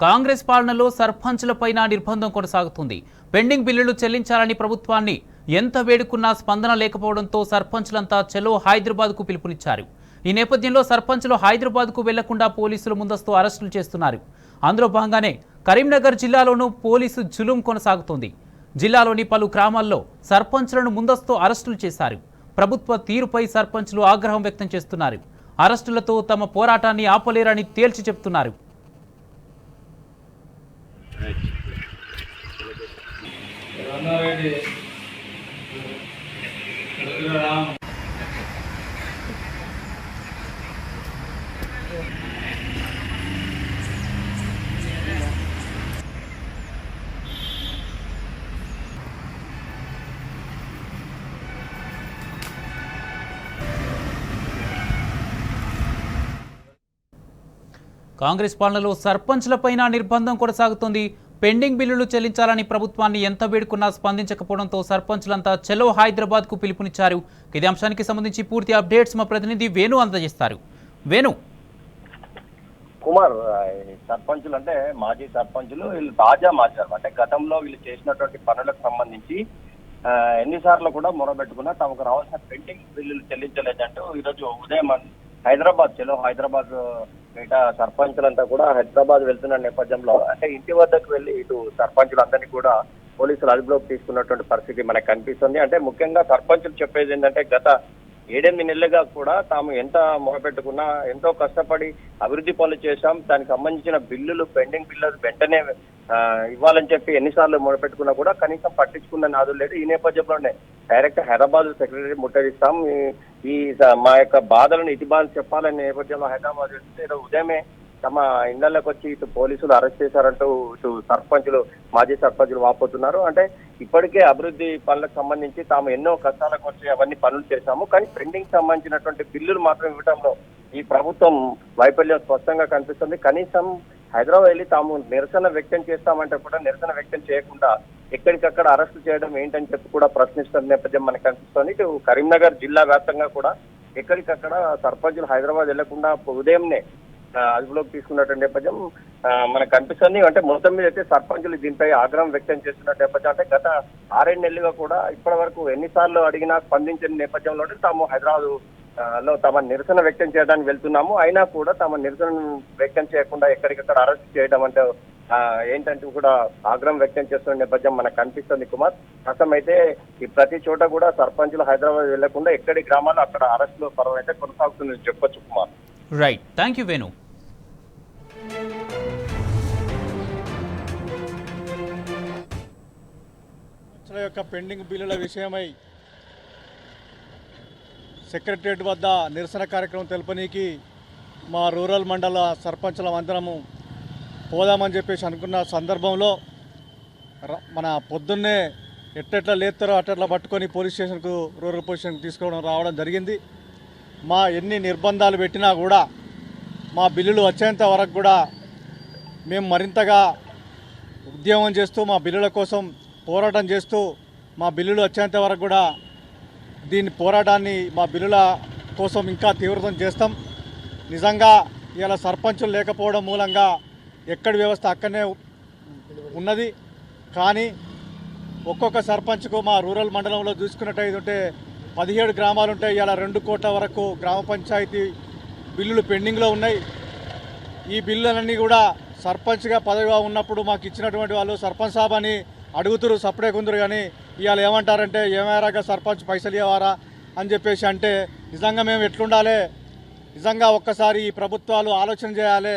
కాంగ్రెస్ పాలనలో సర్పంచులపైన నిర్బంధం కొనసాగుతుంది. పెండింగ్ బిల్లులు చెల్లించాలని ప్రభుత్వాన్ని ఎంత వేడుకున్నా స్పందన లేకపోవడంతో సర్పంచులంతా చలో హైదరాబాద్కు పిలుపునిచ్చారు. ఈ నేపథ్యంలో సర్పంచులు హైదరాబాద్కు వెళ్లకుండా పోలీసులు ముందస్తు అరెస్టులు చేస్తున్నారు. అందులో భాగంగానే కరీంనగర్ జిల్లాలోనూ పోలీసు జులుం కొనసాగుతోంది. జిల్లాలోని పలు గ్రామాల్లో సర్పంచులను ముందస్తు అరెస్టులు చేశారు. ప్రభుత్వ తీరుపై సర్పంచులు ఆగ్రహం వ్యక్తం చేస్తున్నారు. అరెస్టులతో తమ పోరాటాన్ని ఆపలేరని తేల్చి చెబుతున్నారు. కాంగ్రెస్ పాలనలో సర్పంచులపైన నిర్బంధం కొనసాగుతోంది. పెండింగ్ బిల్లులు చెల్లించాలని ప్రభుత్వాన్ని ఎంత వేడుకున్నా స్పందించకపోవడంతో సర్పంచులంతా చలో హైదరాబాద్కు పిలుపునిచ్చారు. ఇదే అంశానికి సంబంధించి పూర్తి అప్డేట్స్ మా ప్రతినిధి వేణు అందజేస్తారు. వేణు, కుమార్, సర్పంచులు అంటే మాజీ సర్పంచులు, వీళ్ళు తాజా మార్చారు. అంటే గతంలో వీళ్ళు చేసినటువంటి పనులకు సంబంధించి ఎన్నిసార్లు కూడా మొరబెట్టుకున్నా తమకు రావాల్సిన పెండింగ్ బిల్లులు చెల్లించలేదంటూ ఈరోజు ఉదయం హైదరాబాద్ చలో హైదరాబాద్ మిగతా సర్పంచులంతా కూడా హైదరాబాద్ వెళ్తున్న నేపథ్యంలో అంటే ఇంటి వద్దకు వెళ్ళి ఇటు సర్పంచులందరినీ కూడా పోలీసులు అదుపులోకి తీసుకున్నటువంటి పరిస్థితి మనకు కనిపిస్తుంది. అంటే ముఖ్యంగా సర్పంచులు చెప్పేది ఏంటంటే గత 7-8 నెలలుగా కూడా తాము ఎంత మొదలుపెట్టుకున్నా ఎంతో కష్టపడి అభివృద్ధి పనులు చేశాం, దానికి సంబంధించిన బిల్లులు పెండింగ్ బిల్లులు వెంటనే ఇవ్వాలని చెప్పి ఎన్నిసార్లు మొదలుపెట్టుకున్నా కూడా కనీసం పట్టించుకున్న నాదులు లేదు. ఈ నేపథ్యంలోనే డైరెక్ట్ హైదరాబాద్ సెక్రటరీ ముట్టడిస్తాం, ఈ మా యొక్క బాధలను ఇటు బాధలు చెప్పాలనే నేపథ్యంలో హైదరాబాద్ వెళ్తే ఉదయమే తమ ఇళ్లలోకి వచ్చి ఇటు పోలీసులు అరెస్ట్ చేశారంటూ ఇటు సర్పంచులు మాజీ సర్పంచులు వాపోతున్నారు. అంటే ఇప్పటికే అభివృద్ధి పనులకు సంబంధించి తాము ఎన్నో కష్టాలకు వచ్చి అవన్నీ పనులు చేశాము, కానీ పెండింగ్ సంబంధించినటువంటి బిల్లులు మాత్రం ఇవ్వడంలో ఈ ప్రభుత్వం వైఫల్యం స్పష్టంగా కనిపిస్తుంది. కనీసం హైదరాబాద్ వెళ్ళి తాము నిరసన వ్యక్తం చేస్తామంటే కూడా నిరసన వ్యక్తం చేయకుండా ఎక్కడికక్కడ అరెస్టు చేయడం ఏంటని చెప్పి కూడా ప్రశ్నిస్తున్న నేపథ్యం మనకు కనిపిస్తుంది. ఇటు కరీంనగర్ జిల్లా వ్యాప్తంగా కూడా ఎక్కడికక్కడ సర్పంచులు హైదరాబాద్ వెళ్లకుండా ఉదయంనే అదుపులోకి తీసుకున్నటువంటి నేపథ్యం మనకు కనిపిస్తుంది. అంటే మొత్తం మీద అయితే సర్పంచులు దీనిపై ఆగ్రహం వ్యక్తం చేస్తున్న నేపథ్యం. అంటే గత 6-7 నెలలుగా కూడా ఇప్పటి వరకు ఎన్నిసార్లు అడిగినా స్పందించిన నేపథ్యంలో తాము హైదరాబాద్ లో తమ నిరసన వ్యక్తం చేయడానికి వెళ్తున్నాము, అయినా కూడా తమ నిరసన వ్యక్తం చేయకుండా ఎక్కడికక్కడ అరెస్ట్ చేయడం అంటే ఏంటంటూ కూడా ఆగ్రహం వ్యక్తం చేస్తున్న నేపథ్యం మనకు కనిపిస్తుంది. కుమార్, ప్రస్తుతం అయితే ఈ ప్రతి చోట కూడా సర్పంచులు హైదరాబాద్ వెళ్లకుండా ఎక్కడి గ్రామాల్లో అక్కడ అరెస్టులు పర్వం అయితే కొనసాగుతుందని చెప్పొచ్చు. Kumar, right, thank you Venu. యొక్క పెండింగ్ బిల్లుల విషయమై సెక్రటరియట్ వద్ద నిరసన కార్యక్రమం తెలుపనీకి మా రూరల్ మండల సర్పంచుల అందరము పోదామని చెప్పేసి అనుకున్న సందర్భంలో మన పొద్దున్నే ఎట్టెట్లా లేస్తారో అట్టట్లా పట్టుకొని పోలీస్ స్టేషన్కు రూరల్ పోలీస్ స్టేషన్కి రావడం జరిగింది. మా ఎన్ని నిర్బంధాలు పెట్టినా కూడా మా బిల్లులు వచ్చేంత వరకు కూడా మేము మరింతగా ఉద్యమం చేస్తూ మా బిల్లుల కోసం పోరాటం చేస్తూ మా బిల్లులు వచ్చేంత వరకు కూడా దీని పోరాటాన్ని మా బిల్లుల కోసం ఇంకా తీవ్రతం చేస్తాం. నిజంగా ఇలా సర్పంచులు లేకపోవడం మూలంగా ఎక్కడి వ్యవస్థ అక్కడనే ఉన్నది. కానీ ఒక్కొక్క సర్పంచ్కు మా రూరల్ మండలంలో చూసుకున్నట్టయితే 17 గ్రామాలు ఉంటాయి. ఇలా 2 కోట్ల వరకు గ్రామ పంచాయతీ బిల్లులు పెండింగ్లో ఉన్నాయి. ఈ బిల్లులన్నీ కూడా సర్పంచ్గా పదవిగా ఉన్నప్పుడు మాకు ఇచ్చినటువంటి వాళ్ళు సర్పంచ్ సాబ్ అని అడుగుతురు, సపడే కొందరు. కానీ ఇవాళ ఏమంటారంటే ఏమైరాగా సర్పంచ్ పైసలు ఇవ్వరా అని చెప్పేసి అంటే నిజంగా మేము ఎట్లుండాలి? నిజంగా ఒక్కసారి ఈ ప్రభుత్వాలు ఆలోచన చేయాలి.